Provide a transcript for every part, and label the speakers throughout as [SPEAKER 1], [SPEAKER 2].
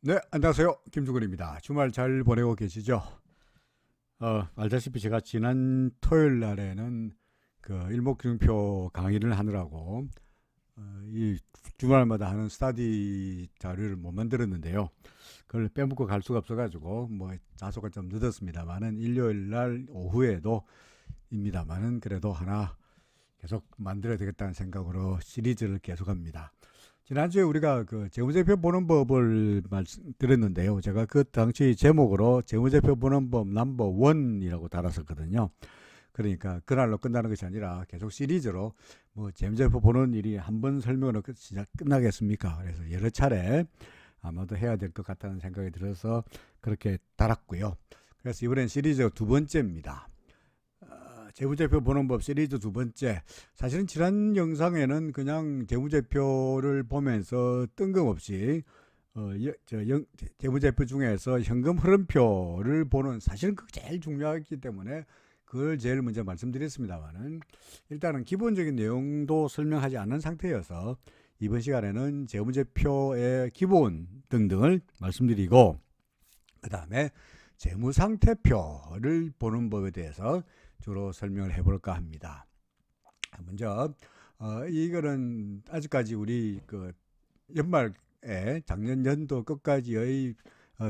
[SPEAKER 1] 네, 안녕하세요. 김주근입니다. 주말 잘 보내고 계시죠? 알다시피 제가 지난 토요일 날에는 그 일목균표 강의를 하느라고 이 주말마다 하는 스터디 자료를 못 만들었는데요. 그걸 빼먹고 갈 수가 없어가지고 뭐 다소가 좀 늦었습니다만은 일요일 날 오후에도 입니다만은 그래도 하나 계속 만들어야 되겠다는 생각으로 시리즈를 계속합니다. 지난주에 우리가 그 재무제표 보는 법을 말씀드렸는데요. 제가 그 당시 제목으로 재무제표 보는 법 넘버 원이라고 달았었거든요. 그러니까 그날로 끝나는 것이 아니라 계속 시리즈로 뭐 재무제표 보는 일이 한 번 설명으로 끝나겠습니까? 그래서 여러 차례 아마도 해야 될 것 같다는 생각이 들어서 그렇게 달았고요. 그래서 이번엔 시리즈 두 번째입니다. 재무제표 보는 법 시리즈 두 번째. 사실은 지난 영상에는 그냥 재무제표를 보면서 뜬금없이 재무제표 중에서 현금 흐름표를 보는, 사실은 그게 제일 중요하기 때문에 그걸 제일 먼저 말씀드렸습니다만은, 일단은 기본적인 내용도 설명하지 않은 상태여서 이번 시간에는 재무제표의 기본 등등을 말씀드리고, 그 다음에 재무상태표를 보는 법에 대해서 주로 설명을 해볼까 합니다. 먼저 이거는 아직까지 우리 그 연말에 작년 연도 끝까지의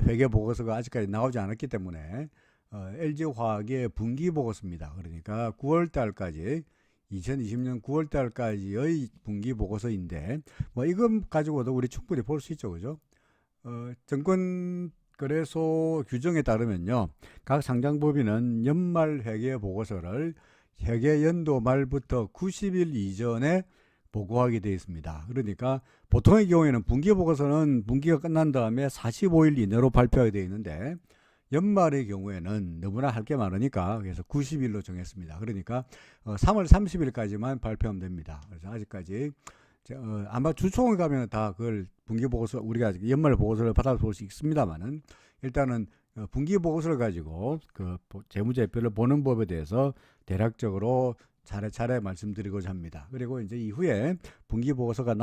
[SPEAKER 1] 회계 보고서가 아직까지 나오지 않았기 때문에 LG화학의 분기 보고서입니다. 그러니까 9월 달까지 2020년 9월 달까지의 분기 보고서인데, 뭐 이것 가지고도 우리 충분히 볼 수 있죠, 그죠? 증권 거래소 규정에 따르면요, 각 상장법인은 연말 회계 보고서를 회계 연도 말부터 90일 이전에 보고하게 되어 있습니다. 그러니까 보통의 경우에는 분기 보고서는 분기가 끝난 다음에 45일 이내로 발표하게 되어 있는데, 연말의 경우에는 너무나 할 게 많으니까 그래서 90일로 정했습니다. 그러니까 3월 30일까지만 발표하면 됩니다. 그래서 아직까지 아마 주총에 가면 다 그걸 분기 보고서, 우리가 연말 보고서를 받아볼 수 있습니다만은, 일단은 분기 보고서를 가지고 그 재무제표를 보는 법에 대해서 대략적으로 차례차례 말씀드리고자 합니다. 그리고 이제 이후에 분기 보고서가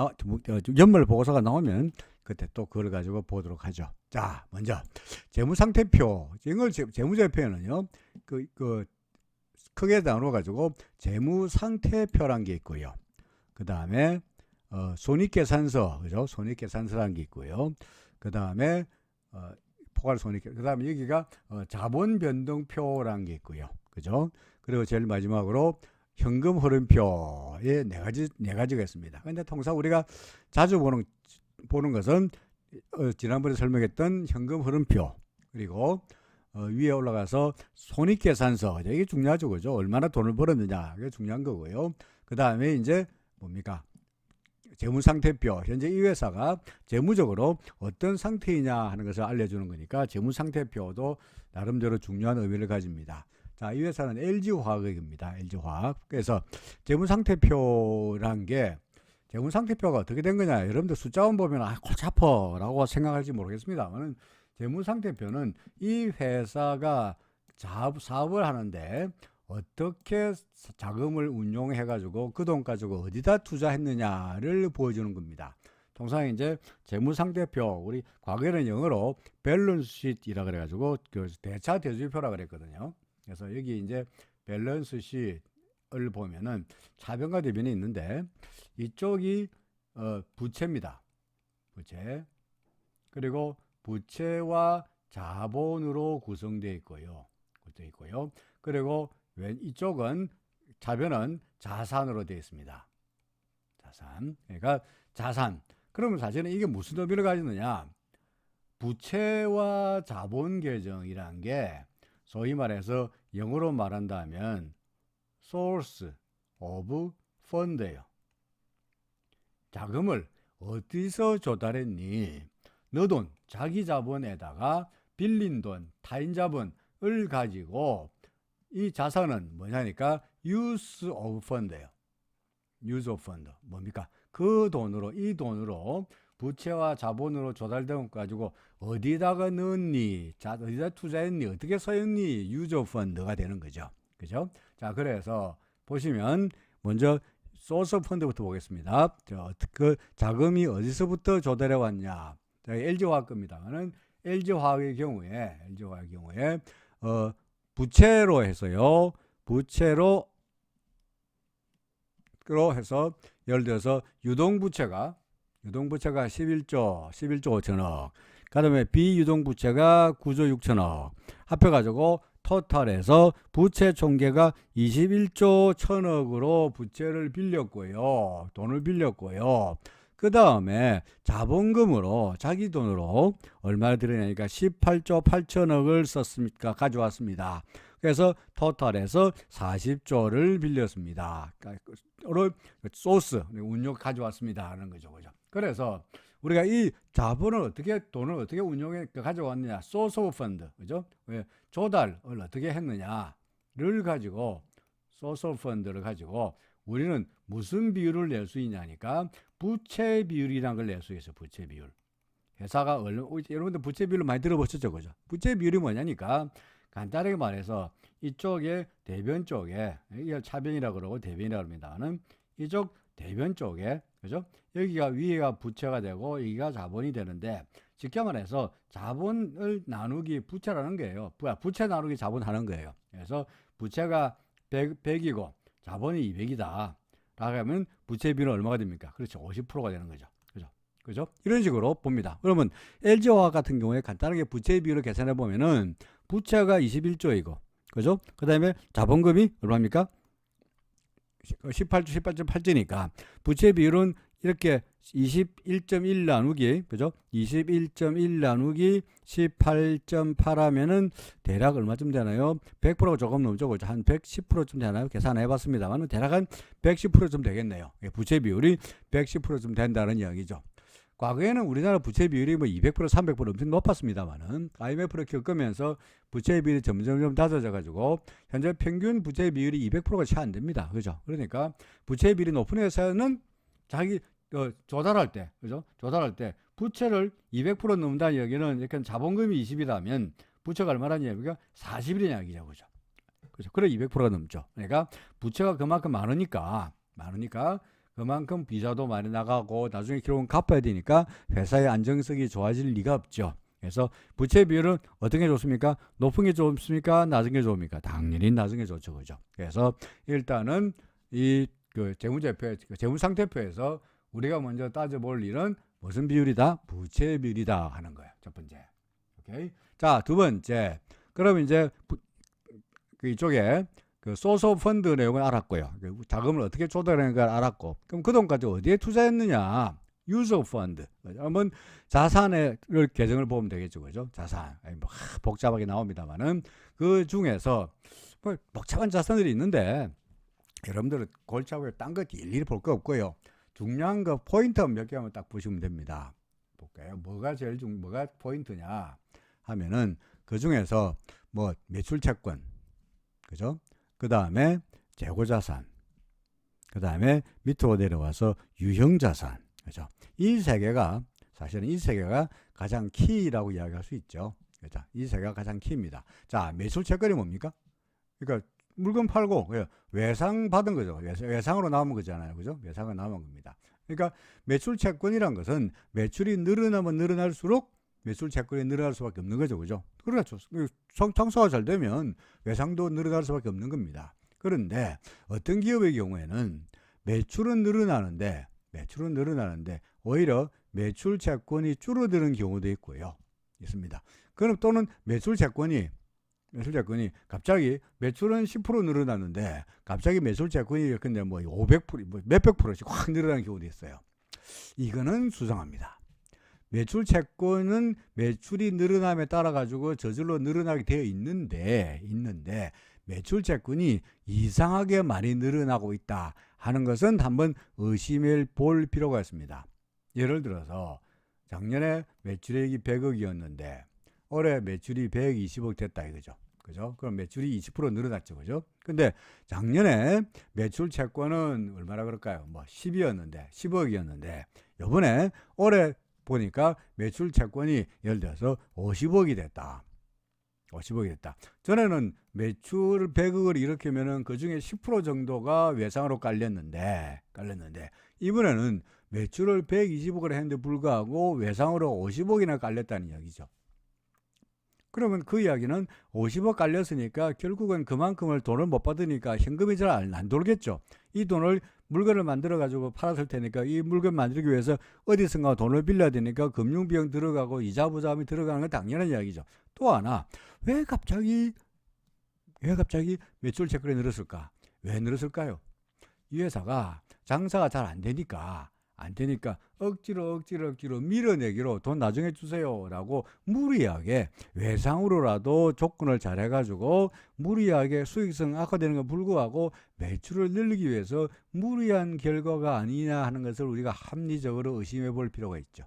[SPEAKER 1] 연말 보고서가 나오면 그때 또 그걸 가지고 보도록 하죠. 자, 먼저 재무상태표. 이걸 재무제표에는요, 크게 나누어 가지고 재무상태표란 게 있고요. 그 다음에 손익계산서, 그죠? 손익계산서라는 게 있고요. 그 다음에 포괄손익, 그 다음에 여기가 자본변동표라는 게 있고요, 그죠? 그리고 제일 마지막으로 현금 흐름표에 네 가지가 있습니다. 근데 통상 우리가 자주 보는 것은 지난번에 설명했던 현금 흐름표, 그리고 위에 올라가서 손익계산서, 이게 중요하죠, 그죠? 얼마나 돈을 벌었느냐, 이게 중요한 거고요. 그 다음에 이제 뭡니까? 재무상태표, 현재 이 회사가 재무적으로 어떤 상태이냐 하는 것을 알려주는 거니까 재무상태표도 나름대로 중요한 의미를 가집니다. 자, 이 회사는 LG화학입니다. LG화학. 그래서 재무상태표란 게, 재무상태표가 어떻게 된 거냐, 여러분들 숫자만 보면 골치 아파라고 생각할지 모르겠습니다만, 재무상태표는 이 회사가 사업을 하는데 어떻게 자금을 운용해 가지고 그 돈 가지고 어디다 투자했느냐를 보여주는 겁니다. 통상 이제 재무상태표, 우리 과거에는 영어로 밸런스 시트이라 그래 가지고 그 대차 대조표라 그랬거든요. 그래서 여기 이제 밸런스 시트를 보면은 차변과 대변이 있는데, 이쪽이 부채입니다. 부채. 그리고 부채와 자본으로 구성되어 있고요. 그리고 이쪽은 차변은 자산으로 되어 있습니다. 자산. 그러니까 자산. 그러면 사실은 이게 무슨 의미를 가지느냐? 부채와 자본 계정이란 게 소위 말해서 영어로 말한다면 source of fund예요. 자금을 어디서 조달했니? 너 돈, 자기 자본에다가 빌린 돈, 타인 자본을 가지고, 이 자산은 뭐냐니까 use of fund예요. use of fund. 뭡니까? 그 돈으로, 이 돈으로 부채와 자본으로 조달된 것 가지고 어디다가 넣었니? 자, 어디다 투자했니? 어떻게 써였니? use of fund가 되는 거죠. 그죠? 자, 그래서 보시면 먼저 source of fund부터 보겠습니다. 그 자금이 어디서부터 조달해 왔냐? 자, LG화학 겁니다만은 LG화학의 경우에 부채로 해서요. 부채로 해서 예를 들어서 유동부채가 11조 5천억, 그다음에 비유동부채가 9조 6천억 합해가지고 토탈해서 부채 총계가 21조 1천억으로 부채를 빌렸고요. 돈을 빌렸고요. 그 다음에 자본금으로 자기 돈으로 얼마를 들여내니까 18조 8천억을 썼습니까? 가져왔습니다. 그래서 토탈해서 40조를 빌렸습니다. 소스 운용 가져왔습니다 하는 거죠, 그죠? 그래서 우리가 이 자본을 돈을 어떻게 운용해 가져왔느냐, 소스 오브 펀드, 그죠? 왜 조달을 어떻게 했느냐를 가지고 소스 오브 펀드를 가지고 우리는 무슨 비율을 낼 수 있냐니까 부채 비율이라는 걸 낼 수 있어요. 부채 비율. 회사가 여러분들 부채 비율을 많이 들어보셨죠, 그죠? 부채 비율이 뭐냐니까 간단하게 말해서 이쪽에 대변 쪽에, 이걸 차변이라고 그러고 대변이라고 합니다는 이쪽 대변 쪽에, 그죠? 여기가 위에가 부채가 되고 여기가 자본이 되는데 쉽게 말해서 자본을 나누기 부채라는 거예요. 부채 나누기 자본 하는 거예요. 그래서 부채가 100이고 자본이 200이다. 라고 하면 부채 비율은 얼마가 됩니까? 그렇죠. 50%가 되는 거죠. 그죠? 이런 식으로 봅니다. 그러면 LG화학 같은 경우에 간단하게 부채 비율을 계산해 보면은 부채가 21조이고, 그죠? 그 다음에 자본금이 얼마입니까? 18.8조니까 부채 비율은 이렇게 21.1 나누기, 그죠? 21.1 나누기 18.8 하면은 대략 얼마쯤 되나요? 100%가 조금 넘죠, 그죠? 한 110%쯤 되나요? 계산해 봤습니다만 대략 한 110%쯤 되겠네요. 부채 비율이 110%쯤 된다는 이야기죠. 과거에는 우리나라 부채 비율이 뭐 200%, 300% 엄청 높았습니다만은 IMF를 겪으면서 부채 비율이 점점 낮아져 가지고 현재 평균 부채 비율이 200%가 채 안 됩니다. 그죠? 그러니까 부채 비율이 높은 회사는 자기 조달할 때, 그죠? 조달할 때 부채를 200% 넘는다는 얘기는 이렇게 자본금이 20이라면 부채가 얼마라는 얘기가 40이라는 이야기죠. 그죠? 그래 200%가 넘죠. 그러니까 부채가 그만큼 많으니까 그만큼 비자도 많이 나가고 나중에 결국은 갚아야 되니까 회사의 안정성이 좋아질 리가 없죠. 그래서 부채 비율은 어떤 게 좋습니까? 높은 게 좋습니까? 낮은 게 좋습니까? 당연히 낮은 게 좋죠, 그죠? 그래서 일단은 이 재무상태표에서 우리가 먼저 따져볼 일은 무슨 비율이다? 부채 비율이다 하는 거예요. 첫 번째. 오케이. 자, 두 번째. 그럼 이제 이쪽에 소스 오브 펀드 내용을 알았고요. 자금을 어떻게 조달하는 걸 알았고, 그럼 그 돈까지 어디에 투자했느냐? 유즈 오브 펀드. 한번 자산을 계정을 보면 되겠죠, 그죠? 자산. 뭐 복잡하게 나옵니다만은 그 중에서 뭐 복잡한 자산들이 있는데 여러분들은 골치 아프게 딴 거 일일이 볼 거 없고요. 중요한 거 포인트 몇 개 하면 딱 보시면 됩니다. 볼까요? 뭐가 포인트냐 하면은 그 중에서 뭐 매출 채권, 그죠? 그 다음에 재고자산, 그 다음에 밑으로 내려와서 유형자산, 그죠? 이 세 개가 사실은 가장 키라고 이야기할 수 있죠. 그죠? 이 세 개가 가장 키입니다. 자, 매출 채권이 뭡니까? 그러니까 물건 팔고 외상 받은 거죠. 외상으로 남은 거잖아요. 그죠? 외상으로 남은 겁니다. 그러니까 매출 채권이란 것은 매출이 늘어나면 늘어날수록 매출 채권이 늘어날 수밖에 없는 거죠. 그죠? 그렇죠. 청소가 잘 되면 외상도 늘어날 수밖에 없는 겁니다. 그런데 어떤 기업의 경우에는 매출은 늘어나는데 오히려 매출 채권이 줄어드는 경우도 있습니다. 그럼 또는 매출 채권이 갑자기 매출은 10% 늘어났는데 갑자기 매출 채권이 근데 뭐 500%, 몇백 프로씩 확 늘어나는 경우도 있어요. 이거는 수상합니다. 매출 채권은 매출이 늘어남에 따라 가지고 저절로 늘어나게 되어 있는데 매출 채권이 이상하게 많이 늘어나고 있다 하는 것은 한번 의심해 볼 필요가 있습니다. 예를 들어서 작년에 매출액이 100억이었는데 올해 매출이 120억 됐다 이거죠. 그죠? 그럼 매출이 20% 늘어났죠. 그죠? 근데 작년에 매출 채권은 얼마나 그럴까요? 뭐 10억이었는데 이번에 올해 보니까 매출 채권이 예를 들어서 50억이 됐다. 전에는 매출 100억을 일으키면은 그 중에 10% 정도가 외상으로 깔렸는데 이번에는 매출을 120억을 했는데 불구하고 외상으로 50억이나 깔렸다는 이야기죠. 그러면 그 이야기는 50억 깔렸으니까 결국은 그만큼을 돈을 못 받으니까 현금이 잘 안 돌겠죠. 이 돈을 물건을 만들어 가지고 팔았을 테니까 이 물건 만들기 위해서 어디선가 돈을 빌려야 되니까 금융비용 들어가고 이자 부담이 들어가는 건 당연한 이야기죠. 또 하나, 왜 갑자기 매출 체크가 늘었을까? 왜 늘었을까요? 이 회사가 장사가 잘 안 되니까 억지로 밀어내기로 돈 나중에 주세요라고 무리하게 외상으로라도 조건을 잘 해가지고 무리하게 수익성 악화되는 건 불구하고 매출을 늘리기 위해서 무리한 결과가 아니냐 하는 것을 우리가 합리적으로 의심해 볼 필요가 있죠.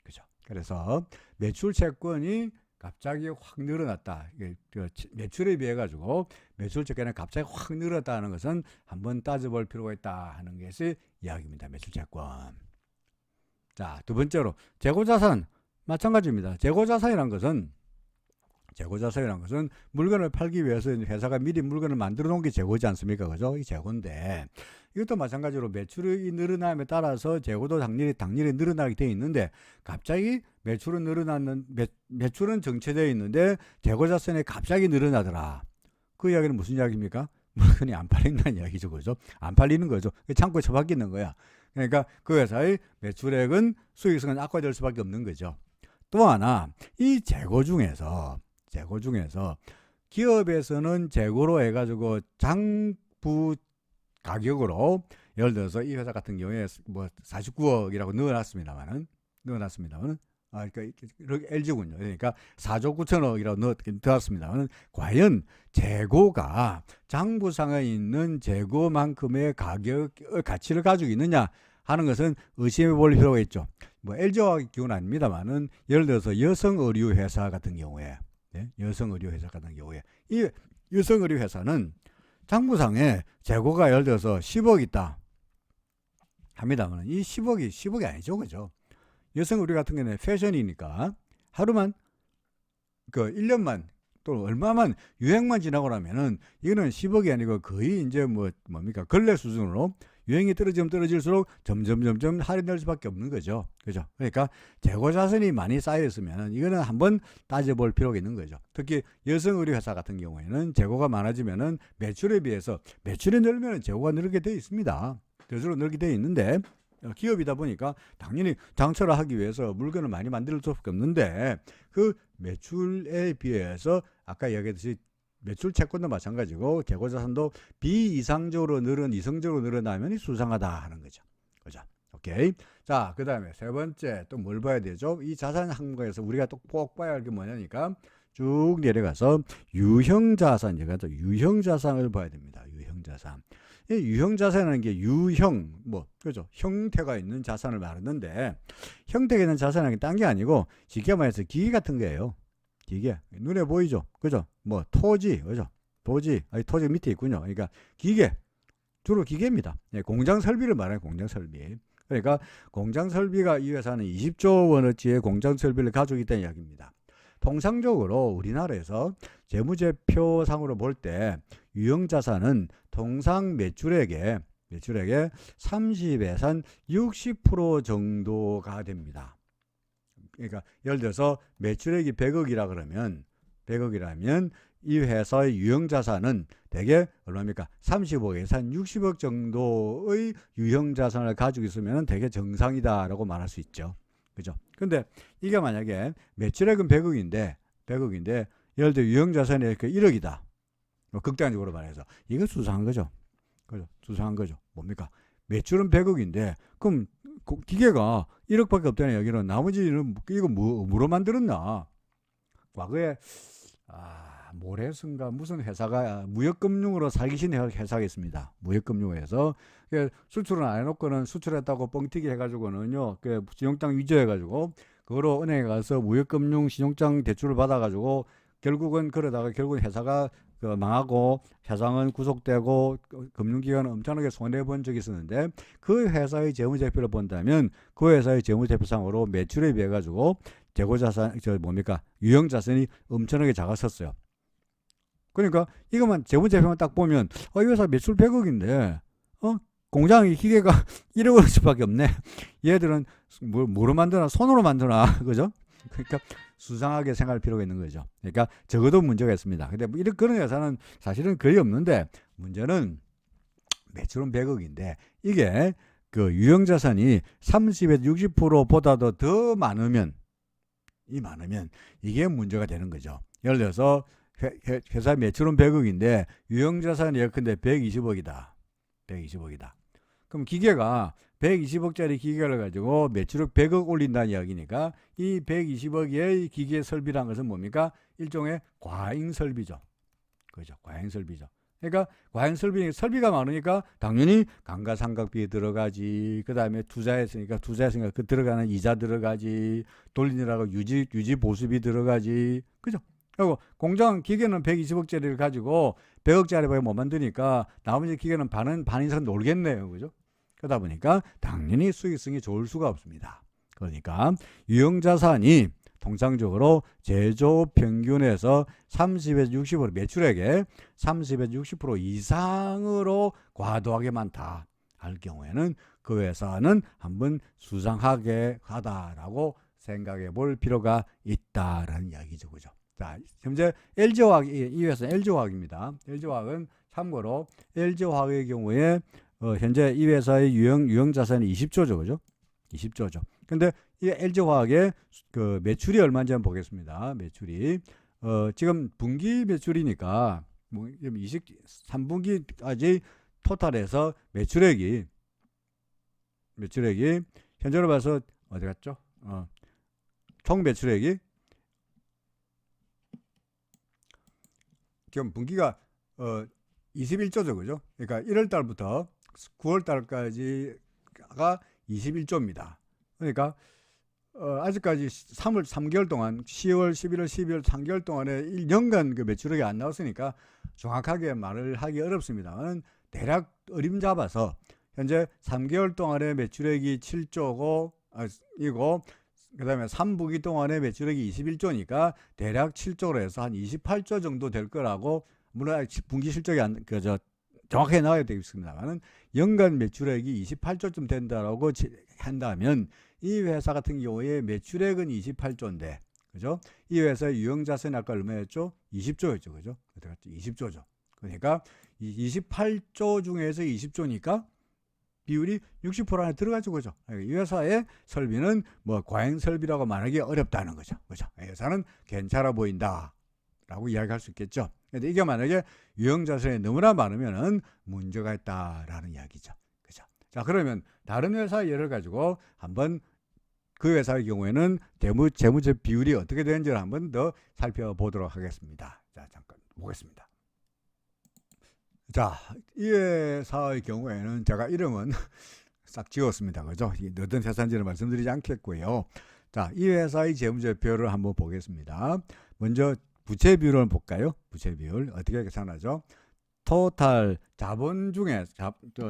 [SPEAKER 1] 그죠? 그래서 매출 채권이 갑자기 확 늘어났다. 매출에 비해 가지고 매출 채권이 갑자기 확 늘었다는 것은 한번 따져볼 필요가 있다 하는 것이 이야기입니다. 매출 채권. 자, 두 번째로 재고자산 마찬가지입니다. 재고자산이란 것은 물건을 팔기 위해서 회사가 미리 물건을 만들어 놓은 게 재고지 않습니까? 그죠? 이 재고인데 이것도 마찬가지로 매출이 늘어남에 따라서 재고도 당연히 늘어나게 돼 있는데 갑자기 매출은 정체되어 있는데 재고자산이 갑자기 늘어나더라. 그 이야기는 무슨 이야기입니까? 물건이 안 팔린다는 이야기죠. 그죠? 안 팔리는 거죠. 창고에 처박혀 있는 거야. 그러니까 그 회사의 매출액은 수익성은 악화될 수밖에 없는 거죠. 또 하나, 이 재고 중에서 기업에서는 재고로 해가지고 장부 가격으로 예를 들어서 이 회사 같은 경우에 뭐 49억이라고 넣어놨습니다만은 그러니까 LG군요. 그러니까 4조 9천억이라고 넣었습니다만은 과연 재고가 장부상에 있는 재고만큼의 가치를 가지고 있느냐 하는 것은 의심해 볼 필요가 있죠. 뭐 LG와 기운 아닙니다만은 예를 들어서 여성 의류 회사 같은 경우에 이 여성 의류 회사는 장부상에 재고가 예를 들어서 10억 있다 합니다만 이 10억이 아니죠. 그죠? 여성 의류 같은 경우는 패션이니까 하루만 1년만 또 얼마만 유행만 지나고 나면은 이거는 10억이 아니고 거의 이제 걸레 수준으로 유행이 떨어질수록 점점 할인될 수밖에 없는 거죠. 그죠? 그러니까 재고 자산이 많이 쌓여 있으면 이거는 한번 따져볼 필요가 있는 거죠. 특히 여성 의류 회사 같은 경우에는 재고가 많아지면은 매출에 비해서 매출이 늘면 재고가 늘게 되어 있습니다. 저절로 늘게 되어 있는데 기업이다 보니까 당연히 장처를 하기 위해서 물건을 많이 만들 수밖에 없는데 그 매출에 비해서 아까 이야기했듯이 매출 채권도 마찬가지고 재고자산도 이성적으로 늘어나면 수상하다 하는 거죠. 그죠? 오케이. 자, 그 다음에 세 번째 또 뭘 봐야 되죠? 이 자산 항목에서 우리가 또 꼭 봐야 할 게 뭐냐니까 쭉 내려가서 유형자산, 유형자산을 봐야 됩니다. 유형자산. 이 유형자산이라는 게 그죠? 형태가 있는 자산을 말하는데 형태가 있는 자산은 딴 게 아니고 쉽게 말해서 기계 같은 거예요. 기계. 눈에 보이죠? 그죠? 토지, 그죠? 토지 밑에 있군요. 그러니까 기계. 주로 기계입니다. 공장 설비를 말해요. 공장 설비. 그러니까 공장 설비가 이 회사는 20조 원어치의 공장 설비를 가지고 있다는 이야기입니다. 통상적으로 우리나라에서 재무제표상으로 볼 때 유형자산은 통상 매출액의 30에서 60% 정도가 됩니다. 그러니까 예를 들어서 매출액이 100억이라 그러면 100억이라면 이 회사의 유형자산은 대개 얼마입니까? 35억에서 한 60억 정도의 유형자산을 가지고 있으면 되게 정상이다라고 말할 수 있죠. 그죠? 근데 이게 만약에 매출액은 100억인데 예를 들어 유형자산이 1억이다. 극단적으로 말해서 이거 수상한 거죠. 그죠? 수상한 거죠. 뭡니까? 매출은 100억인데 그럼 기계가 1억밖에 없다는 얘기는 나머지는 이거 뭐로 만들었나? 과거에 모래슨가 무슨 회사가 무역금융으로 사기친 회사겠습니다. 무역금융에서 수출은 안 해놓고는 수출했다고 뻥튀기 해가지고는요, 신용장 위조해가지고 그거로 은행에 가서 무역금융 신용장 대출을 받아가지고 결국은 회사가 망하고 회장은 구속되고 금융기관은 엄청나게 손해본 적이 있었는데 그 회사의 재무제표를 본다면 그 회사의 재무제표상으로 매출에 비해 가지고 재고자산 유형자산이 엄청나게 작았었어요. 그러니까 이것만 재무제표만 딱 보면 이 회사 매출 100억인데 공장이 기계가 1억 원씩밖에 없네. 얘들은 뭐로 만드나? 손으로 만드나? 그죠? 그러니까 수상하게 생각할 필요가 있는 거죠. 그러니까 적어도 문제가 있습니다. 근데 뭐 이런 그런 회사는 사실은 거의 없는데 문제는 매출은 100억인데 이게 그 유형자산이 30에서 60%보다도 더 많으면 이게 문제가 되는 거죠. 예를 들어서 회사 매출은 100억인데 유형자산이 예컨대 120억이다. 120억이다. 그럼 기계가 120억짜리 기계를 가지고 매출을 100억 올린다는 이야기니까 이 120억의 기계 설비란 것은 뭡니까? 일종의 과잉 설비죠. 그죠? 과잉 설비죠. 그러니까 과잉 설비가 많으니까 당연히 감가상각비 들어가지. 그다음에 투자했으니까 그 들어가는 이자 들어가지. 돌리느라고 유지 보수비 들어가지. 그죠? 그리고 공장 기계는 120억짜리를 가지고 100억짜리밖에 못 만드니까 나머지 기계는 반 이상 놀겠네요. 그죠? 그러다 보니까 당연히 수익성이 좋을 수가 없습니다. 그러니까 유형자산이 통상적으로 제조업 평균에서 30에서 60% 매출액의 30에서 60% 이상으로 과도하게 많다 할 경우에는 그 회사는 한번 수상하게 하다라고 생각해 볼 필요가 있다라는 이야기죠. 그죠? 자, 현재 LG화학, 이 회사는 LG화학입니다. LG화학은 참고로 LG화학의 경우에 현재 이 회사의 유형 자산이 20조죠. 그죠? 20조죠. 근데 이 LG화학의 그 매출이 얼마인지 한번 보겠습니다. 매출이 지금 분기 매출이니까 뭐 23분기까지 토탈해서 매출액이 현재로 봐서 어디 갔죠? 총 매출액이 지금 분기가 21조죠. 그죠? 그러니까 1월 달부터 9월 달까지가 21조입니다. 그러니까 아직까지 3개월 동안 10월, 11월, 12월 3개월 동안에 1년간 그 매출액이 안 나왔으니까 정확하게 말을 하기 어렵습니다만 대략 어림잡아서 현재 3개월 동안의 매출액이 7조고 이고 그다음에 3분기 동안의 매출액이 21조니까 대략 7조로 해서 한 28조 정도 될 거라고 물론 분기 실적이 정확하게 나와야 되겠습니다만은 연간 매출액이 28조쯤 된다라고 한다면 이 회사 같은 경우에 매출액은 28조인데 그죠? 이 회사의 유형자산이 아까 얼마였죠? 20조였죠. 그죠? 20조죠. 그러니까 28조 중에서 20조니까 비율이 60% 안에 들어가죠. 그죠? 이 회사의 설비는 뭐 과잉 설비라고 말하기 어렵다는 거죠. 그죠? 이 회사는 괜찮아 보인다. 라고 이야기할 수 있겠죠. 근데 이게 만약에 유형자산이 너무나 많으면은 문제가 있다라는 이야기죠. 그죠? 자, 그러면 다른 회사 예를 가지고 한번 그 회사의 경우에는 재무제 비율이 어떻게 되는지를 한번 더 살펴보도록 하겠습니다. 자, 잠깐 보겠습니다. 자, 이 회사의 경우에는 제가 이름은 싹 지웠습니다. 그죠? 어떤 회사인지는 말씀드리지 않겠고요. 자, 이 회사의 재무제표를 한번 보겠습니다. 먼저 부채 비율을 볼까요? 부채 비율 어떻게 계산하죠? 토탈 자본 중에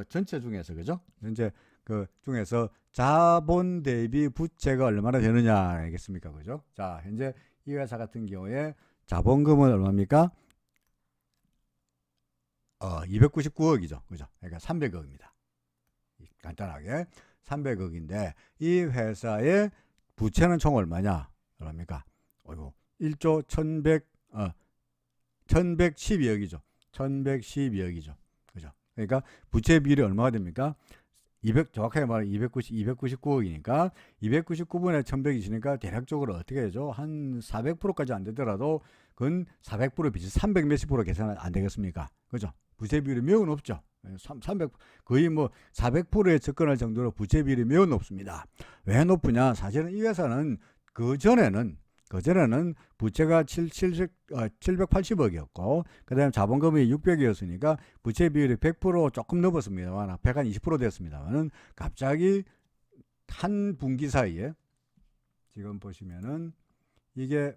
[SPEAKER 1] 전체 중에서 그죠? 전체 그 중에서 자본 대비 부채가 얼마나 되느냐 알겠습니까? 그죠? 자, 현재 이 회사 같은 경우에 자본금은 얼마입니까? 299억이죠. 그죠? 그러니까 300억입니다. 간단하게 300억인데 이 회사의 부채는 총 얼마냐? 얼마입니까? 1조 1112억이죠. 1112억이죠. 그죠? 그러니까 부채 비율이 얼마가 됩니까? 정확하게 말하면 299억이니까 299분의 1100이시니까 대략적으로 어떻게 되죠? 한 400%까지 안 되더라도 그건 400% 비슷 300 몇십 프로 계산은 안 되겠습니까? 그죠? 부채 비율이 매우 높죠. 300 거의 뭐 400%에 접근할 정도로 부채 비율이 매우 높습니다. 왜 높으냐? 사실은 이 회사는 그 전에는 부채가 780억이었고 그다음에 자본금이 600이었으니까 부채 비율이 100% 조금 넘었습니다만 120% 됐습니다만은 갑자기 한 분기 사이에 지금 보시면은 이게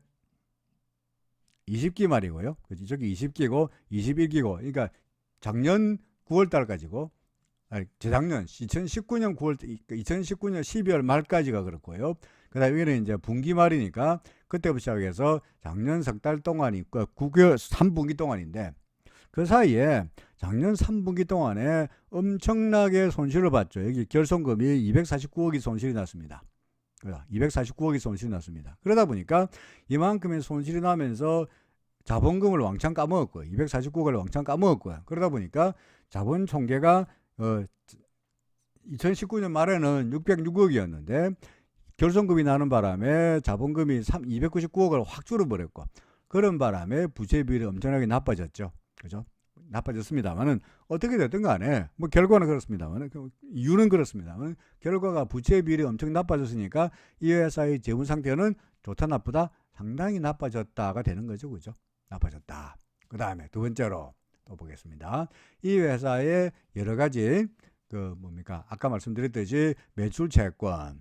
[SPEAKER 1] 20기 말이고요. 그치? 저기 20기고 21기고 그러니까 작년 9월 달까지고 재작년 2019년 12월 말까지가 그렇고요. 그다음에 여기는 이제 분기 말이니까 그때부터 시작해서 작년 석 달 동안이 9개월 3분기 동안인데 그 사이에 작년 3분기 동안에 엄청나게 손실을 봤죠. 여기 결손금이 249억이 손실이 났습니다. 249억이 손실이 났습니다. 그러다 보니까 이만큼의 손실이 나면서 자본금을 왕창 까먹었고요. 249억을 왕창 까먹었고요. 그러다 보니까 자본 총계가 2019년 말에는 606억이었는데 결손금이 나는 바람에 자본금이 299억을 확 줄어버렸고, 그런 바람에 부채 비율이 엄청나게 나빠졌죠. 그죠? 나빠졌습니다만은 어떻게 됐든 간에 뭐 결과는 그렇습니다만은 이유는 그렇습니다만 결과가 부채 비율이 엄청 나빠졌으니까 이 회사의 재무 상태는 좋다 나쁘다 상당히 나빠졌다가 되는 거죠. 그죠? 나빠졌다. 그 다음에 두 번째로 또 보겠습니다. 이 회사의 여러 가지 아까 말씀드렸듯이 매출 채권,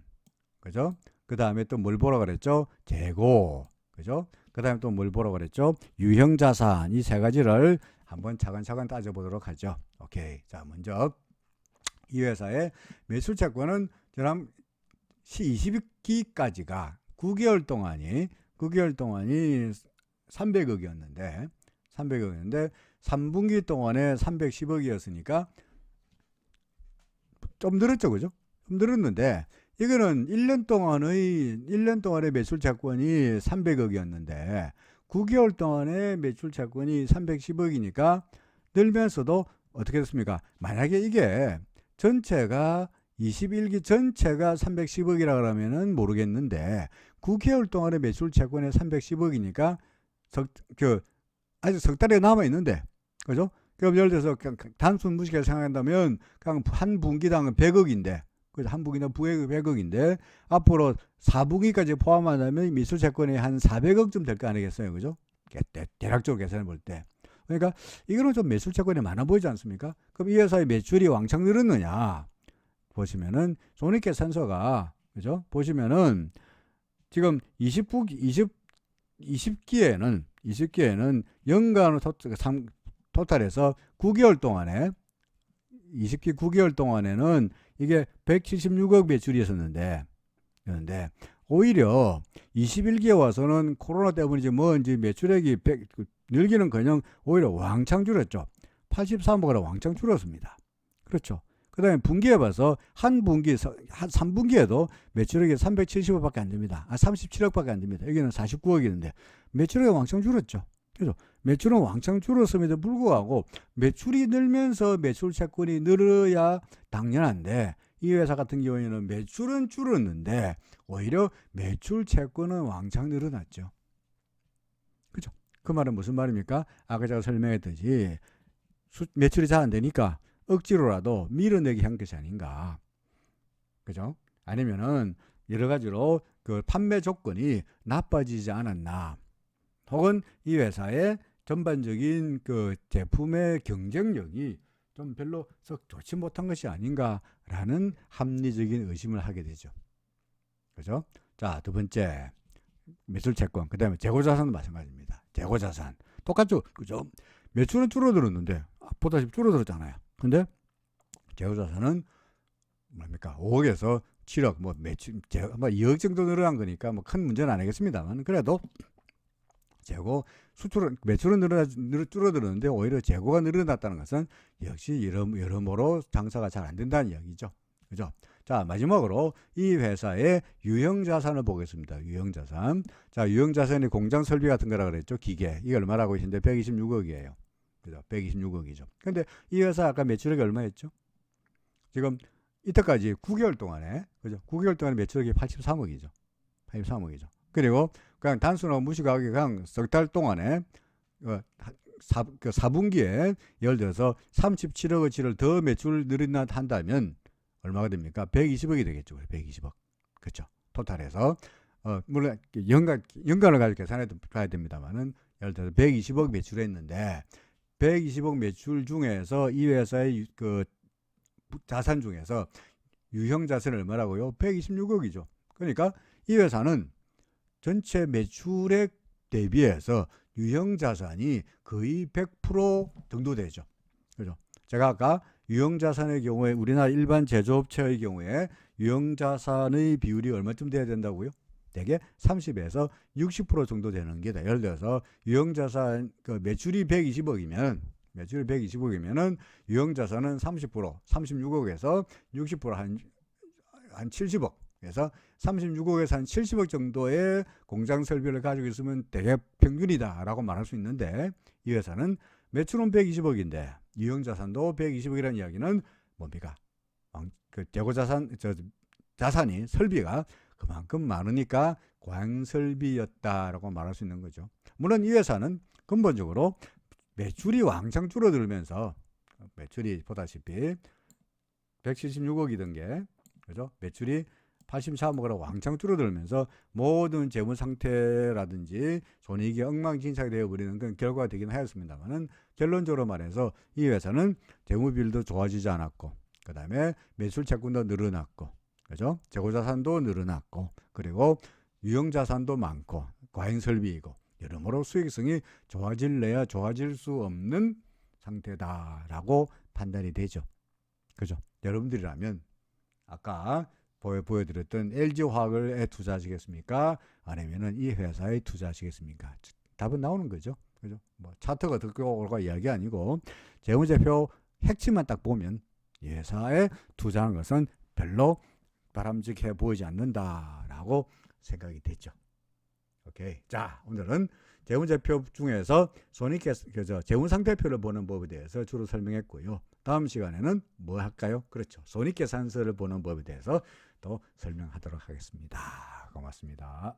[SPEAKER 1] 그죠? 그 다음에 또 뭘 보라 그랬죠? 재고, 그죠? 그 다음에 또 뭘 보라 그랬죠? 유형 자산. 이 세 가지를 한번 차근차근 따져보도록 하죠. 오케이. 자, 먼저 이 회사의 매출 채권은 지난 20기까지가 9개월 동안이 300억이었는데 3분기 동안에 310억이었으니까 좀 늘었죠. 그죠? 좀 늘었는데 이거는 1년 동안의 매출 채권이 300억이었는데 9개월 동안의 매출 채권이 310억이니까 늘면서도 어떻게 됐습니까? 만약에 이게 전체가 21기 전체가 310억이라 그러면은 모르겠는데 9개월 동안의 매출 채권이 310억이니까 아직 석 달이 남아 있는데, 그죠? 그럼 예를 들어서 그냥 단순 무식하게 생각한다면 그냥 한 분기당 100억인데, 한 분기당 100억인데 앞으로 4분기까지 포함하면 매출 채권이 한 400억쯤 될 거 아니겠어요, 그죠? 대략적으로 계산해 볼 때. 그러니까 이거는 좀 매출 채권이 많아 보이지 않습니까? 그럼 이 회사의 매출이 왕창 늘었느냐? 보시면은 손익계산서가, 그죠? 보시면은 지금 20기에는 연간 토탈에서 9개월 동안에 20기 9개월 동안에는 이게 176억 매출이었었는데, 오히려 21기에 와서는 코로나 때문인지 뭔지 매출액이 늘기는커녕 오히려 왕창 줄었죠. 83억으로 왕창 줄었습니다. 그렇죠. 그 다음에 분기에 봐서 한 3분기에도 매출액이 370억밖에 안 됩니다. 37억밖에 안 됩니다. 여기는 49억이는데 매출액이 왕창 줄었죠. 그래서 매출은 왕창 줄었음에도 불구하고 매출이 늘면서 매출 채권이 늘어야 당연한데 이 회사 같은 경우에는 매출은 줄었는데 오히려 매출 채권은 왕창 늘어났죠. 그죠? 그 말은 무슨 말입니까? 아까 제가 설명했듯이 매출이 잘 안 되니까 억지로라도 밀어내기 한 것이 아닌가. 그죠? 아니면은 여러 가지로 그 판매 조건이 나빠지지 않았나. 혹은 이 회사의 전반적인 그 제품의 경쟁력이 좀 별로 썩 좋지 못한 것이 아닌가라는 합리적인 의심을 하게 되죠. 그죠? 자, 두 번째. 매출 채권. 그 다음에 재고자산도 마찬가지입니다. 재고자산. 똑같죠? 그죠? 매출은 줄어들었는데, 보다시피 줄어들었잖아요. 근데 재고자산은 뭡니까? 5억에서 7억, 뭐 매출, 2억 정도 늘어난 거니까 뭐 큰 문제는 아니겠습니다만, 그래도 재고 수출은 매출은 줄어들었는데 오히려 재고가 늘어났다는 것은 역시 여러모로 장사가 잘 안 된다는 이야기죠. 그죠? 자, 마지막으로 이 회사의 유형자산을 보겠습니다. 유형자산. 자, 유형자산이 공장 설비 같은 거라 그랬죠. 기계. 이게 얼마라고 했는데 126억이에요. 그죠? 126억이죠. 근데 이 회사 아까 매출액이 얼마였죠? 지금 이때까지 9개월 동안에, 그죠? 9개월 동안에 매출액이 83억이죠. 83억이죠. 그리고 그냥 단순하고 무식하게 그냥 석 달 동안에 4분기에 예를 들어서 37억어치를 더 매출 늘어나 한다면 얼마가 됩니까? 120억이 되겠죠. 120억. 그렇죠. 토탈에서 물론 연간을 가지고 계산해 봐야 됩니다만은 예를 들어서 120억 매출했는데 120억 매출 중에서 이 회사의 그 자산 중에서 유형 자산이 얼마라고요? 126억이죠. 그러니까 이 회사는 전체 매출액 대비해서 유형 자산이 거의 100% 정도 되죠. 그죠? 제가 아까 유형 자산의 경우에 우리나라 일반 제조업체의 경우에 유형 자산의 비율이 얼마쯤 돼야 된다고요? 대개 30에서 60% 정도 되는 게 돼. 예를 들어서 유형 자산 그 매출이 120억이면 매출이 120억이면은 유형자산은 30%, 36억에서 60% 한 70억. 그래서 36억에서 한 70억 정도의 공장 설비를 가지고 있으면 대개 평균이다라고 말할 수 있는데, 이 회사는 매출은 120억인데 유형자산도 120억이라는 이야기는 뭡니까? 그 재고자산, 자산이, 설비가 그만큼 많으니까 과잉설비였다라고 말할 수 있는 거죠. 물론 이 회사는 근본적으로 매출이 왕창 줄어들면서, 매출이 보다시피 176억이던 게, 그죠? 매출이 83억으로 왕창 줄어들면서 모든 재무 상태라든지 손익이 엉망진창이 되어버리는 그런 결과가 되긴 하였습니다만은, 결론적으로 말해서 이 회사는 재무 비율도 좋아지지 않았고, 그 다음에 매출 채권도 늘어났고, 그죠? 재고자산도 늘어났고, 그리고 유형자산도 많고, 과잉설비이고, 여러모로 수익성이 좋아질래야 좋아질 수 없는 상태다라고 판단이 되죠. 그죠? 여러분들이라면 아까 보여드렸던 LG화학에 투자하시겠습니까? 아니면은 이 회사에 투자하시겠습니까? 답은 나오는 거죠. 그죠? 뭐 차트가 듣고 올까 이야기 아니고, 재무제표 핵심만 딱 보면 이 회사에 투자하는 것은 별로 바람직해 보이지 않는다라고 생각이 됐죠. 오케이. 자, 오늘은 재무제표 중에서 재무상태표를 보는 법에 대해서 주로 설명했고요. 다음 시간에는 뭐 할까요? 그렇죠. 손익계산서를 보는 법에 대해서 또 설명하도록 하겠습니다. 고맙습니다.